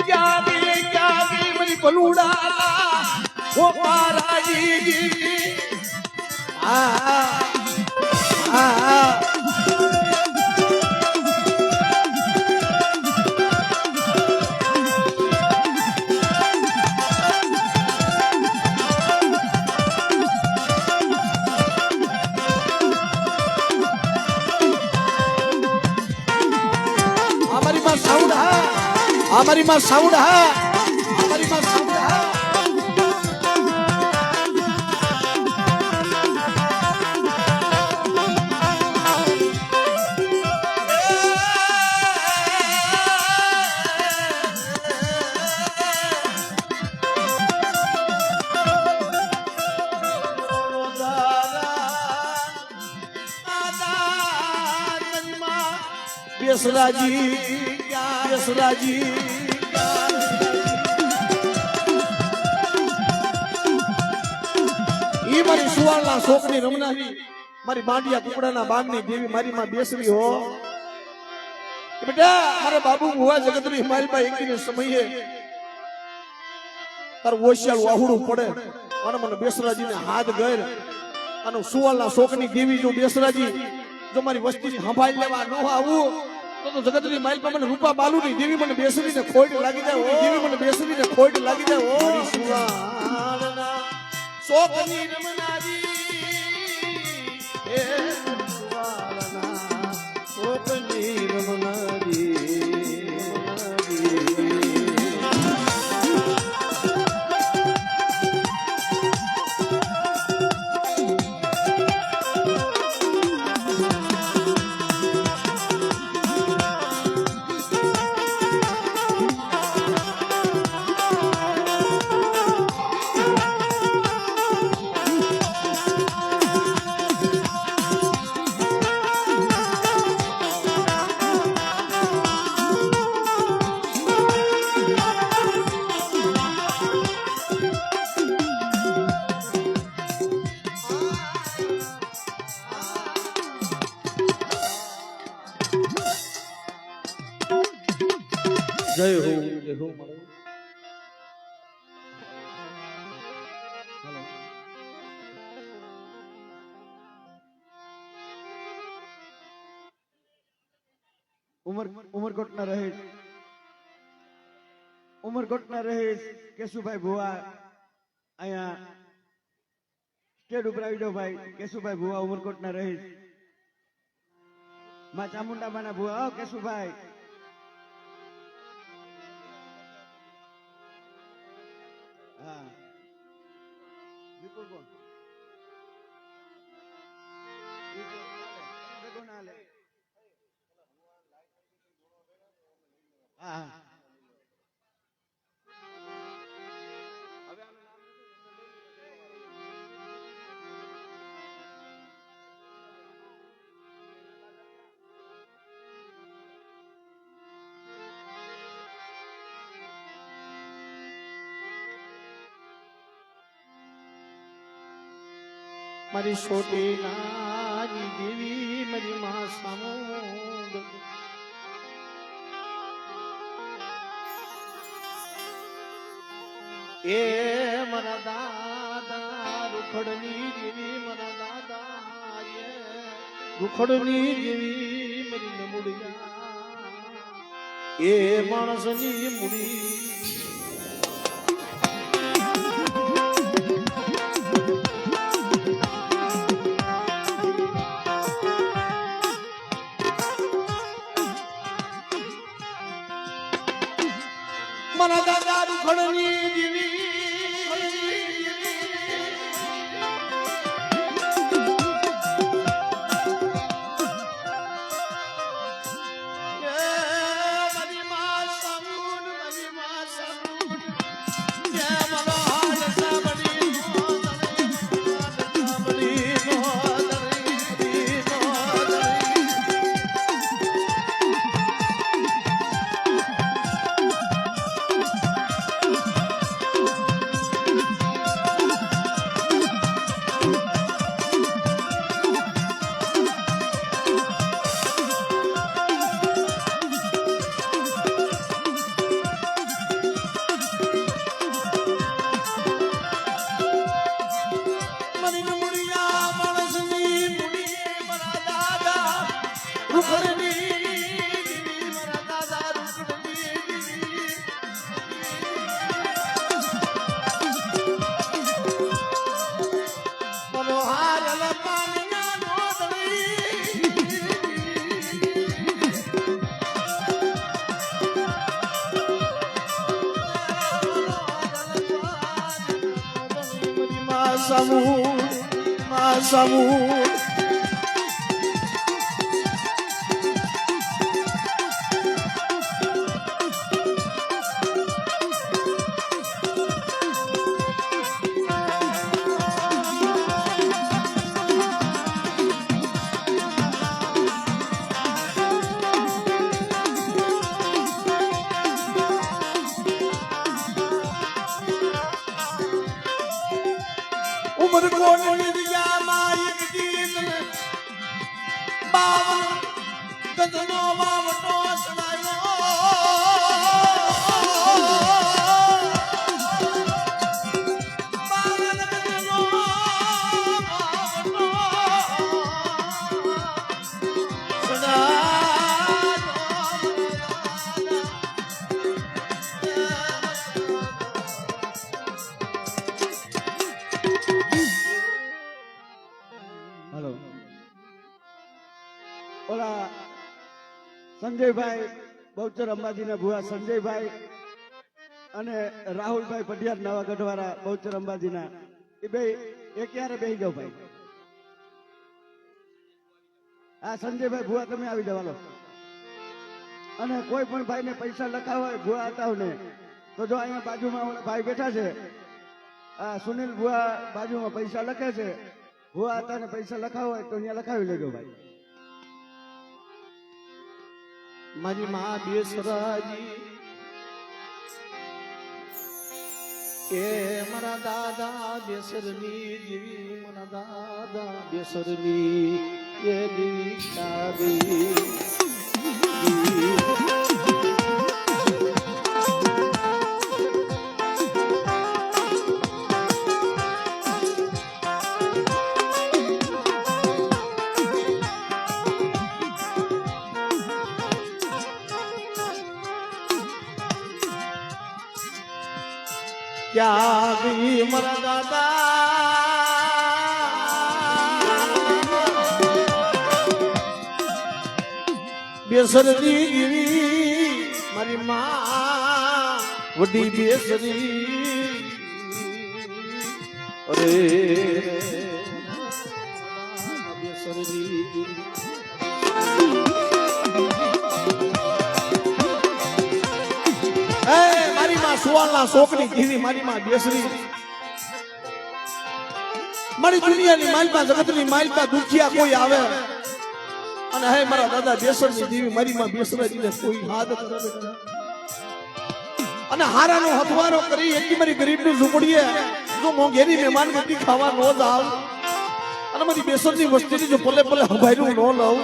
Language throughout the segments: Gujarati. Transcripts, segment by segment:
ક્યાં મારી બલુડા ઓ પારાજી हमारी माँ साउंड है हमारी माँ साउंड है बेसराजी बेसराजी मारी सुवालना शोकनी रमनारी मारी बांडिया कुकड़ाना बागनी देवी मारी मां बेसरी हो बेटा मारे बाबू हुआ जगतनी मारी बा एक दिन समय तार ओशियाल वाहुडू पड़े અને મને બેસરાજીને હાથ ગયર અને સુવાલના શોકની દેવી જો બેસરાજી જો મારી વસ્તીની સંભાળ લેવા ન આવું તો જગતની માઈલ પર મને રૂપા બાલુની દેવી મને બેસરીને ખોટ લાગી જાય દેવી મને બેસરીને ખોટ લાગી જાય ઓ સુવાલના શોકની રમનારી એ સુવાલના શોકની રમનારી जय हो ઉમરકોટ ના રહે કેશુભાઈ ભુવા અહીંયા સ્ટેડ ઉપર આવી જાઓ ભાઈ કેશુભાઈ ભુવા ઉમરકોટ ના રહે માં ચામુંડા માના ભુવા કેશુભાઈ हाँ विपुल कौन हाँ મારી છોટી નાની દેવી મારી માં સામુંડ એ મારા દાદા રૂખડની દેવી મારા દાદા રૂખડની દેવી મારી નમુડિયા એ માણસની મુડી મારા દાદા રૂખડની દેવી સામું ઉમર કોની દિયામાં એક ગીત બાવન ગજનો વાવટો સડાયો બાવન ગજનો વાવટો હલો ઓલા સંજયભાઈ બહુચર અંબાજીના ભુવા સંજયભાઈ અને રાહુલભાઈ પઢિયાર નવા ગઢવાળા બહુચર અંબાજીના એ બે એક યારે બેસી જાઓ ભાઈ. આ સંજયભાઈ ભુવા તમે આવી જાવ હાલો. અને કોઈ પણ ભાઈને પૈસા લખાવા હોય ભુવા હતા ને તો જો અહીંયા બાજુમાં ઓલા ભાઈ બેઠા છે આ સુનિલ ભુવા બાજુમાં પૈસા લખે છે. ભુવા હતા ને પૈસા લખાવા હોય તો અહીંયા લખાવી લેજો ભાઈ. મારી માં બેસરાજી એ મારા દાદા બેસરની જેવી મારા દાદા બેસરની એ દીક્ષા દેવી ક્યાં ગઈ મારા દાદા બેસરની ગીરી મારી માં વડી બેસરી અરે બેસરની મારી માં સુવાલના શોકની જીવી મારી માં બેસરી મારી દુનિયાની માલપા જગતની માલપા દુખિયા કોઈ આવે અને હે મારા દાદા બેસરની જીવી મારી માં બેસરાજીને કોઈ હાથ કરે અને હારાનો હથવારો કરી એકી મારી ગરીબની ઝૂંપડીએ જો મોંઘેરી મહેમાન ગતિ ખાવા ન જાવ અને મારી બેસરની વસ્તીની જો પલે પલે હંભાઈનું ન લઉં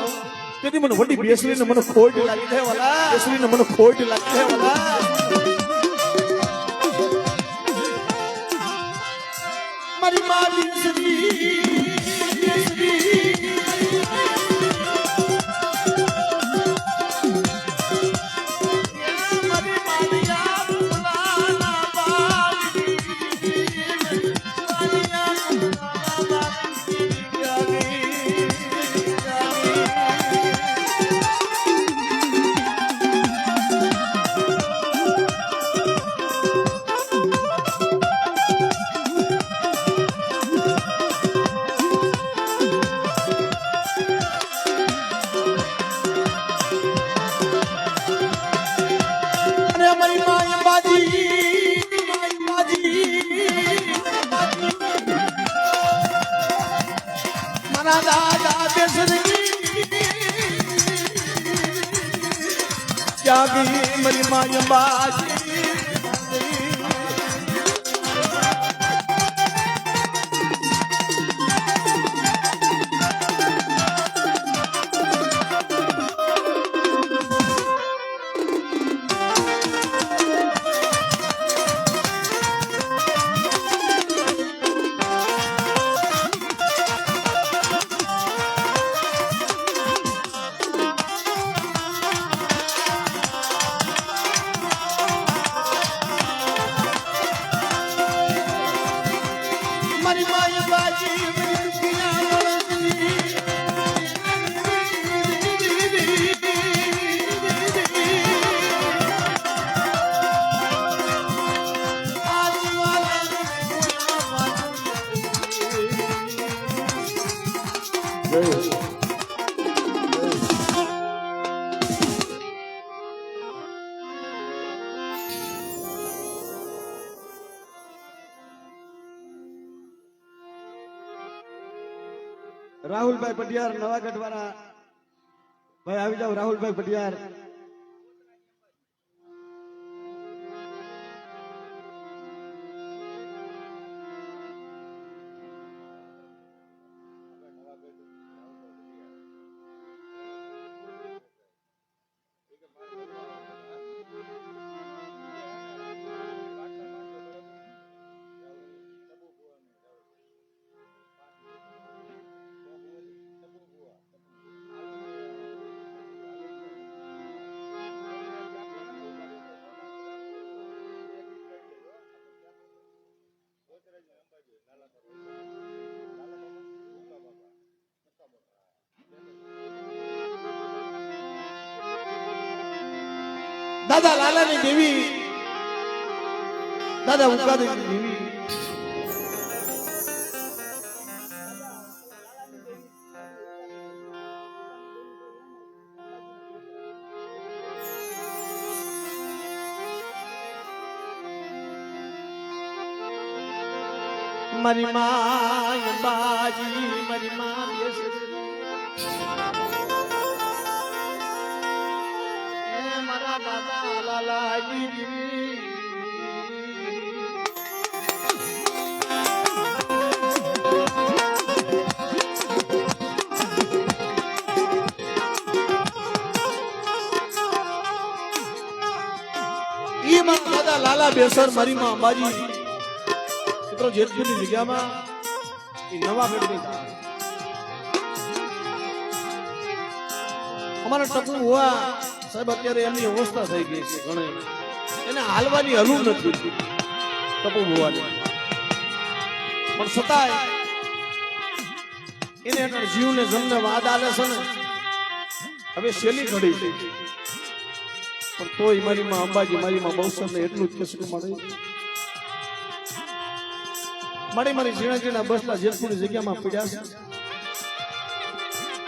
તેથી મને વડી બેસરીને મને ખોટ લાગી છે વાલા બેસરીને મને ખોટ લાગી છે વાલા મારી માં બેસરી દાદા બેસરી ક્યાં ગઈ મારી માં બાજી મારી માયા બાજી રાહુલભાઈ પટિયાર નવાગઢ વાળા ભાઈ આવી જાઓ. રાહુલભાઈ પટિયાર દાદા લાલાની દેવી, દાદા ઉકાદની દેવી, મારી માં અંબાજી, મારી માં મારા દાદા લાલાજી દેવી. ઈ મારા દાદા લાલા બેસર, મારી માં અંબાજી મિત્રો જેતપુરની જગ્યામાં એ નવાગઢની અમારા ટપુ હોવા સાહેબ અત્યારે એમની અવસ્થા થઈ ગઈ છે ઘણી, એને હાલવાની હલું નથી ટપુ હોવાની, પણ છતાંય એને એટલે જીવને જમને વાદ આલે છે ને હવે શેલી ઘડી છે, પણ તોય મારી માં અંબાજી, મારી માં બહુસરને એટલું જ કહેશું મારી ઝીણા ઝીણા બસલા જેતપુરની જગ્યામાં પડ્યા છે.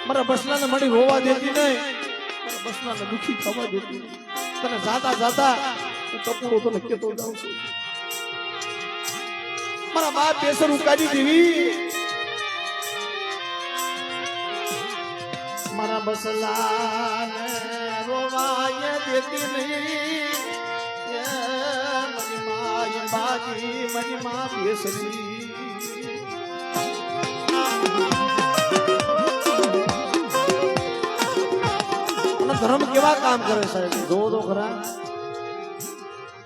મારા બસલાને મળી રોવા દેતી નહીં, મારા બસલાને દુખી થવા દેતી નહીં. તને જાતા જાતા હું ટપુડો તને કહેતો જાઉં છું, મારા બાપ બેસર ઉકાજી દેવી, મારા બસલાને રોવાય દેતી નહીં. મારી માં અંબાજી, મારી માં બેસરી, ધર્મ કેવા કામ કરે સાહેબ, જોવો તો ખરા.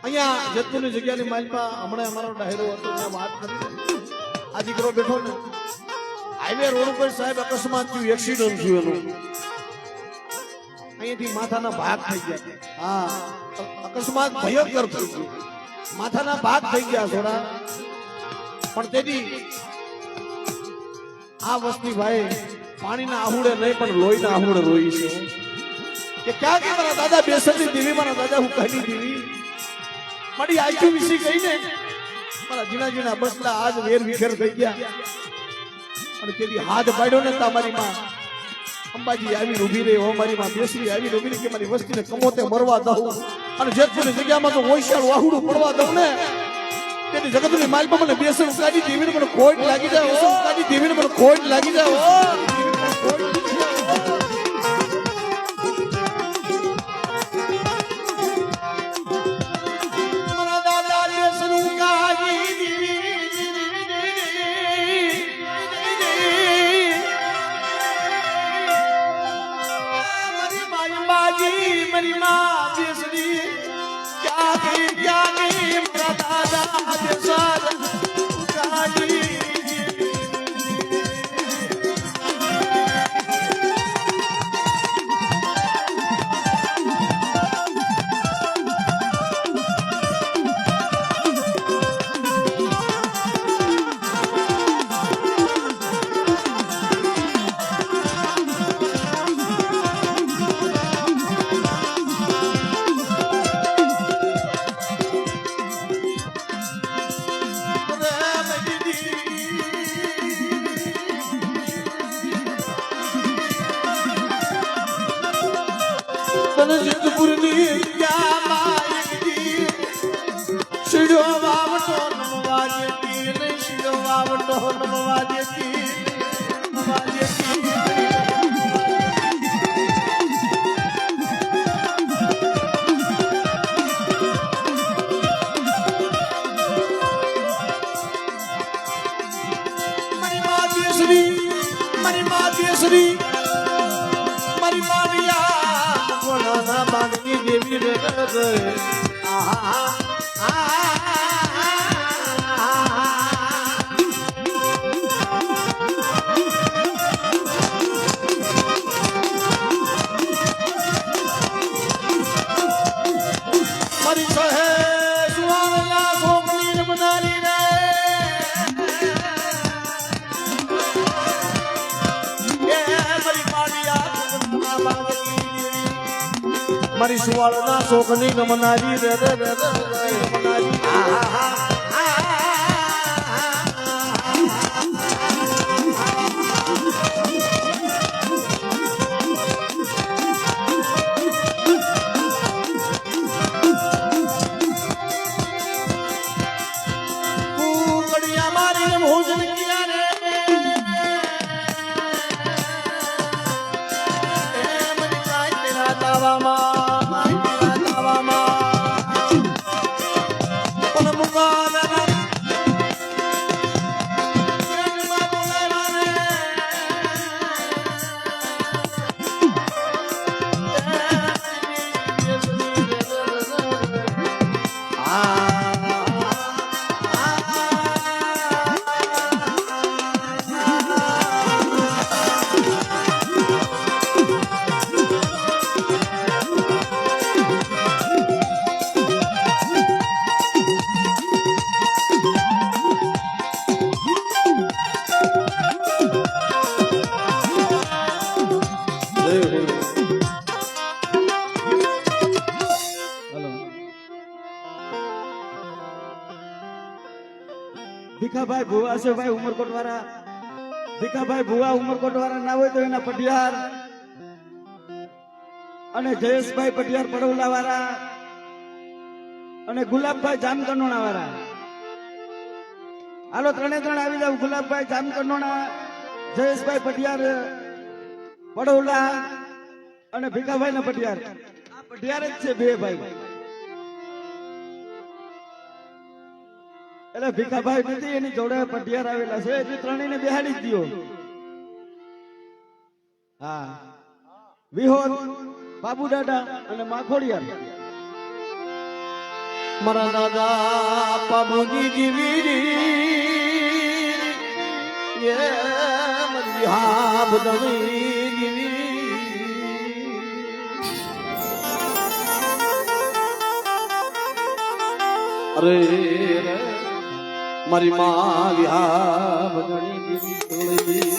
અહીંયા જેતપુરની જગ્યાની માલમાં હમણાં અમારો ડાયરો હતો ત્યાં વાત કરી, આ દીકરો બેઠો ને હાઈવે રોડ ઉપર સાહેબ અકસ્માત થયું, એક્સિડન્ટ થયું એનું, અહીંયાથી માથાના ભાગ થઈ ગયા. હા, અકસ્માત ભયંકર થઈ ગયું, માથાના ભાગ થઈ ગયા થોડા, પણ તેથી આ વસ્તી ભાઈ પાણીના આહુડે નહીં પણ લોહીના આહુડે રોઈ છે કે ક્યાં કે મારા દાદા બેસરની દેવી, મારા દાદા ઉકાની દેવી મારી આંખો વિસી ગઈ ને, મારા ઝીણા ઝીણા બસલા આજ વેર વિખેર થઈ ગયા. અને તેથી હાથ પાડ્યો ને તમારી માં અંબાજી આવીને ઊભી રહી, હો મારી માં બેસરી આવીને ઊભી રહી કે મારી વસ્તીને કમોતે મરવા દઉં, અને જેતપુરની જગ્યામાં તો ઓઈશાળ વાહુડું પડવા દઉં ને, તેથી જગતની માલમાં મને બેસર ઉકાજી દેવીને મને ખોટ લાગી જાય, ઉકાજી દેવીને મને ખોટ લાગી જાય. મારી માં બેસરી ક્યાં ગઈ મારા દાદા બેસર ઉકાજી. જેતપુરની શીડો વાવટો નમવા દેતી, શીડો વાવટો નમવા દેતી. મારી મારિયા કોના બાગની દેવી રે મારી સહે સુવાળા સોમની બનારી રે મારી સુવાળના શોકની નમનારી રે રે રે નમનારી કડિયા મારી ભોજન કિયા રે મની કાઈ તેરા તાવામાં ભીખાભાઈ ભુવા છે ભાઈ ઉમરકોટ વાળા. ભીખાભાઈ ભુવા ઉમરકોટ વાળા ના હોય તો એના પટિયાર અને જયેશભાઈ પટિયાર પડવલા વાળા અને ગુલાબભાઈ જામકરનોણા વાળા. હાલો ત્રણે ત્રણ આવી જાવ. ગુલાબભાઈ જામકરનોણા, જયેશભાઈ પટિયાર પડવલા અને ભીખાભાઈ ના પટિયાર. આ પટિયાર જ છે બે ભાઈ. એટલે ભીખાભાઈ નથી, એની જોડે પટિયાર આવેલા છે. એટલે ત્રણેયને બેહાડી જ દો. હા, વિહોર, બાબુ દાદા અને માખોડિયાર. મારા દાદા બાબુજી જીવી એ મરી હા બદલી જીવી અરે મારી માં વિહા બદલી જીવી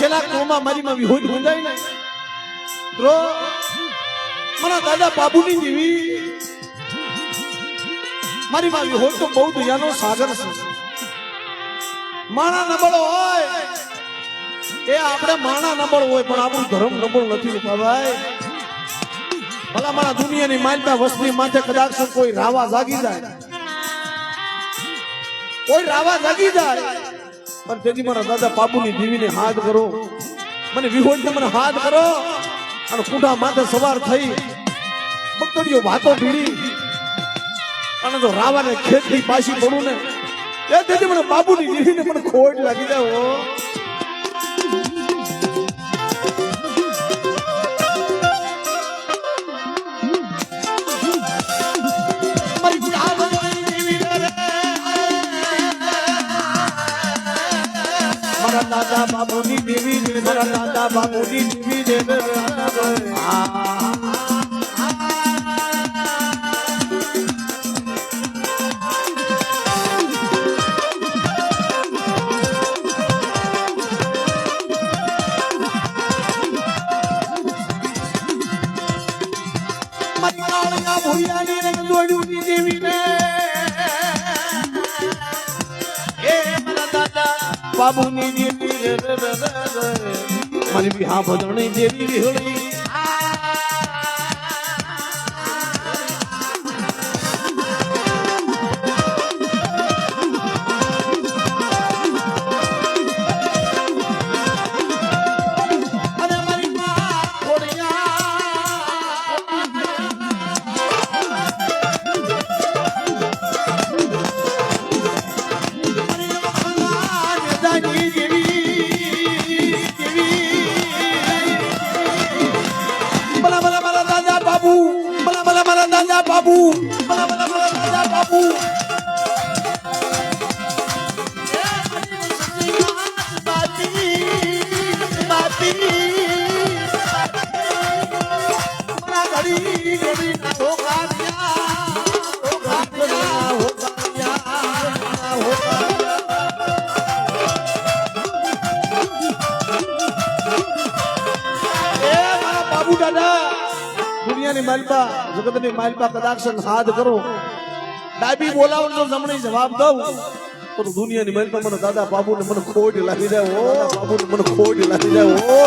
જેના કોમાં મારી માં વિહોદ બંધાય ને તો મારા દાદા બાબુની જેવી મારી માં વિહોદ તો બહુ દયાનો સાગર છે. માણા નબળો હોય એ આપણે માણા નબળ હોય પણ આપણું ધર્મ નબળ નથી ભાઈ. ભલા મારા દુનિયાની માનતા વસ્તી માથે કદાચ કોઈ રાવા જાગી જાય, કોઈ રાવા જાગી જાય પણ તેથી મારા દાદા બાબુની દેવીને હાથ કરો, મને વિહોડ મને હાથ કરો અને કુંડા માથે સવાર થઈ બકડીઓ વાતો ભીડી અને તો રાવાને ખેતથી પાછી પડું ને એ તેથી મને બાબુની દેવીને મને ખોટ લાગી જાય. મારા દાદા બાબુની દેવી ને મારા દાદા બાબુની દેવી ને મરિયાળા ભૂયાની ને દોડુની દેવી ને એ મારા દાદા બાબુની દેવી રે રે રે રે મારી બી હા ભજણી દેવી વિહળી બાબુ બલા બલા બલા રાજા બાબુ બાબુ દાદા દુનિયાની માલપા જગતની માલપા કદાચ હાથ કરો ડાબી બોલાવો તો જમણી જવાબ દઉં તો દુનિયાની માલપા મને દાદા બાબુને મને ખોટ લાગી જાય ઓ બાબુને મને ખોટ લાગી જાય ઓ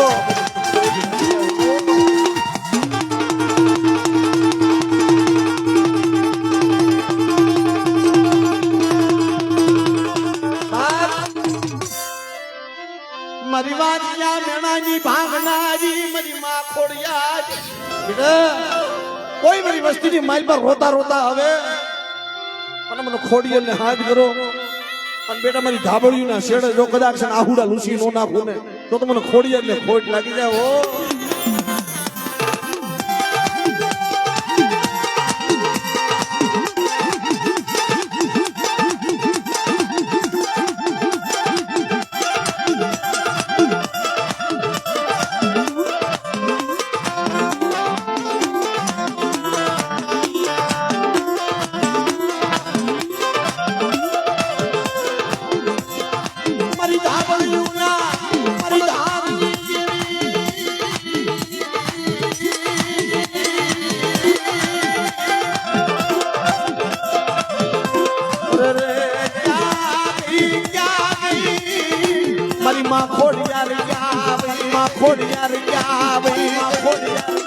મારી વાજિયા મેણાની ભાગનારી મારી માં ખોડિયા બેટા કોઈ મારી વસ્તીની માલ પર રોતા રોતા હવે અને મને ખોડી એટલે હાથ કરો અને બેટા મારી ધાબળીના શેડે જો કદાચ આહુડા લૂસી નો નાખું ને તો મને ખોડી એટલે ખોટ લાગી જાય ઓ માં ખોડિયાર ગયા માં ખોડિયાર ગયા માં ખોડિયાર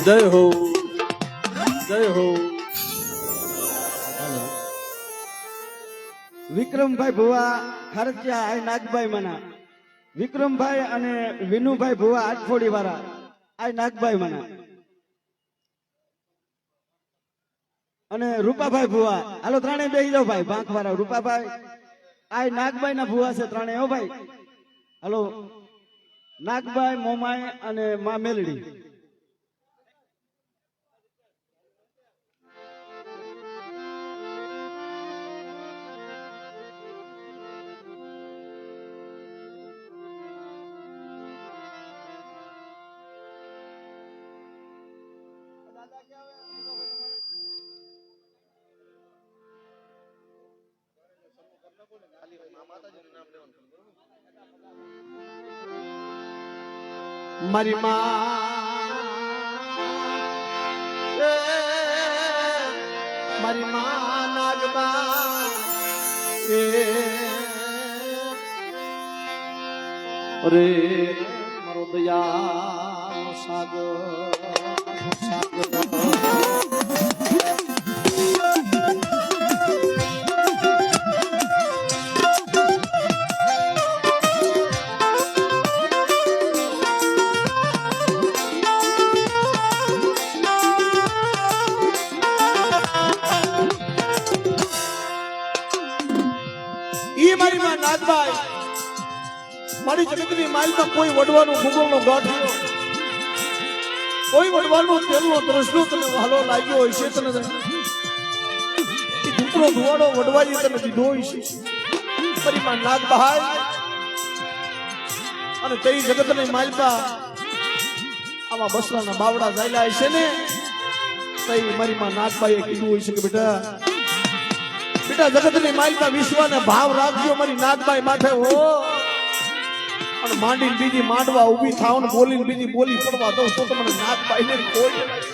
જય હો જય હો વિક્રમભાઈ ભુવા ખરચિયા આ નાગભાઈ મના વિક્રમભાઈ અને વિનુભાઈ ભુવા આટફોડી વાળા આ નાગભાઈ મના અને રૂપાભાઈ ભુવા હાલો ત્રણે બેસી જાઓ ભાઈ પાંખ વાળા રૂપાભાઈ આ નાગભાઈ ના ભુવા છે ત્રણે હો ભાઈ હાલો નાગભાઈ મોમાઈ અને મા મેલડી મારી માં મારી માં નાગબા અરે મારો દયા સાગર મારી જગતની માલમાં કોઈ વડવાનો ભૂગોળનો ગાંઠિયો કોઈ વડવાનો તેલનો તરસલો તને વાલો લાગ્યો હોય છે તને દુકડો ધુવાડો વડવાજી તને દીધો હોય છે મારી માં નાગભાઈ અને તે જગતની માલમાં આવા બસલાના બાવડા જાયલા છે ને તે મારી માં નાગભાઈએ કીધું હોય છે કે બેટા બેટા જગતની માલિકા વિશ્વને ભાવ રાખજો મારી નાગબાઈ માથે હો અને માંડીને બીજી માંડવા ઊભી થાવ ને બોલીને બીજી બોલી પડવા દઉં તો તમને નાગબાઈ ને કોઈ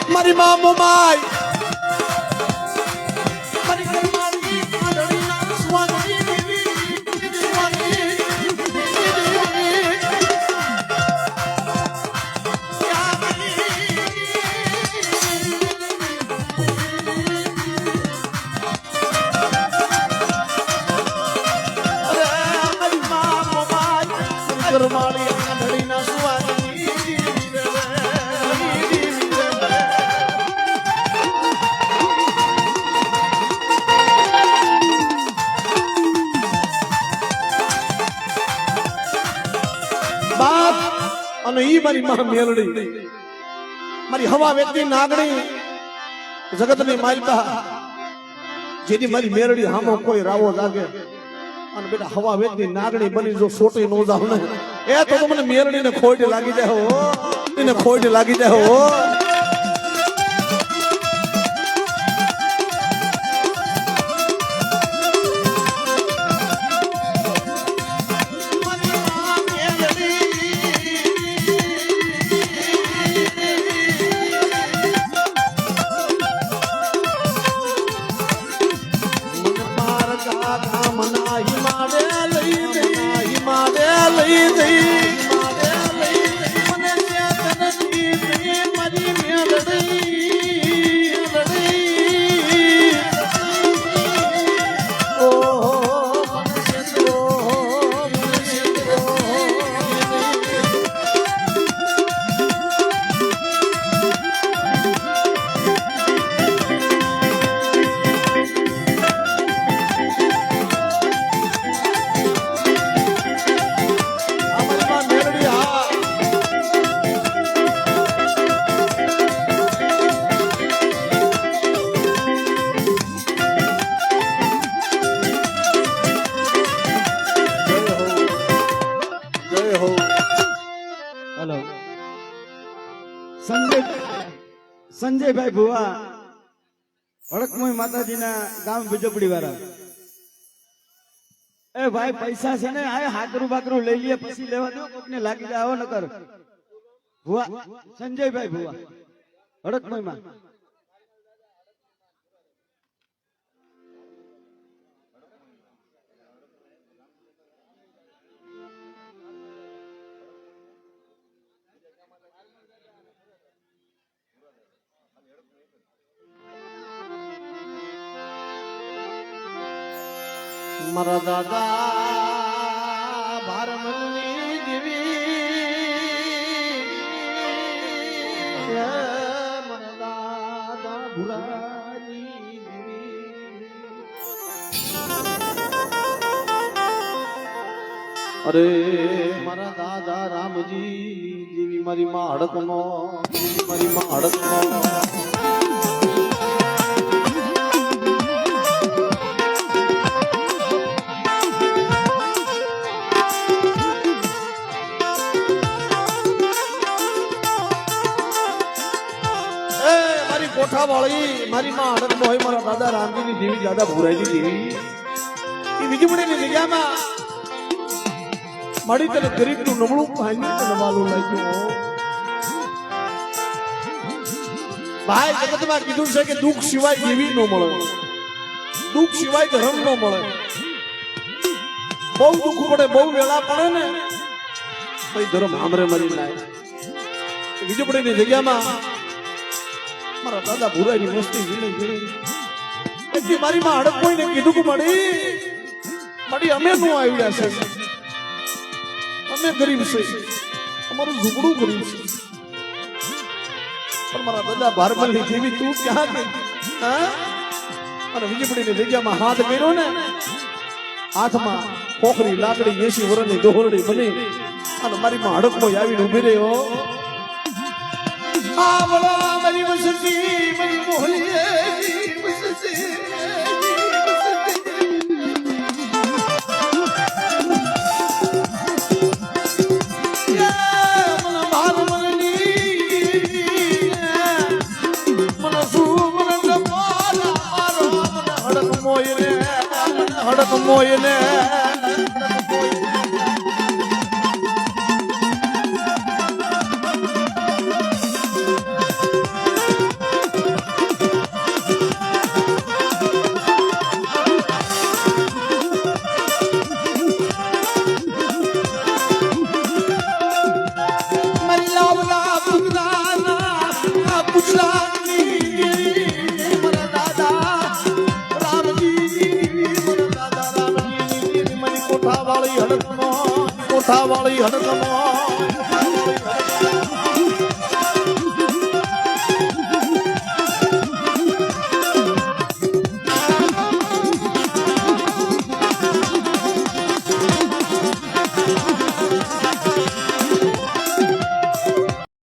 મારી માં મોમાઈ મારી કરમાની આદરણીના સ્વામી દેવી સ્વામી કરમાની આદરણીના સ્વામી અને ઈ મારી માં મેલડી મારી હવા વ્યક્તિ નાગણી જગતની માલિકા જેની મારી મેલડી હામો કોઈ રાવો લાગે અને બેટા હવા વ્યક્તિ નાગણી બની જો સોટી નો જાવ ને એ તો મને મેલડી ને ખોટ લાગી જાય હો એને ખોટ લાગી જાય હો સંજયભાઈ ભુવા હડકમોઈ માતાજીના ગામ બીજપડી વાળા એ ભાઈ પૈસા છે ને આ હાકરું બાકરું લઈ લઈએ પછી લેવા દો કોકને લાગી જાય આવો નકર ભુવા સંજયભાઈ ભુવા હડકમોઈ માં મારા દાદા ભારમની દેવી મારા દાદા ભુરાની દેવી અરે મારા દાદા રામજી દેવી મારી માં હડકનો મારી માં હડકનો કોઠા વાળી મારી માં આનંદ હોય મારા દાદા રામજી ની દેવી દાદા ભુરાઈ ની દેવી એ વીજળી ની જગ્યામાં મારી તને ગરીબ નું નબળું ભાઈ તને વાલું લાગ્યું ભાઈ જગતમાં કીધું છે કે દુઃખ સિવાય દેવી ન મળે, દુઃખ સિવાય ધર્મ ન મળે. બહુ દુઃખ પડે, બહુ વેળા પડે ને તો ધર્મ આમરે મરી જાય. વીજપડીની જગ્યામાં મારા દાદા ભુરાની મસ્તી ઝીણી ઝીણી એટલી મારી માં હડક કોઈને કીધું કે મળી અમે નો આવ્યા છે, અમે ગરીબ છે, અમારું ઝૂંપડું ગરીબ છે. પણ મારા દાદા ભારમલની જેવી તું ક્યાં ગઈ? હા? અને વીજપડીની જગ્યામાં હાથ કર્યો ને, હાથમાં પોખરી લાકડી 80 વર્ષની દોહરડી બની અને મારી માં હડકમાં આવીને ઉભી રહ્યો. આ બોલા મારી વસતી, મારી મોહલીએ વસતી. હડક મોયને મારી લાવલા પુત્રાના પુત્રાની મારા દાદા રામજી, મારા દાદા રામજી, મારી કોઠાવાળી હડકમાં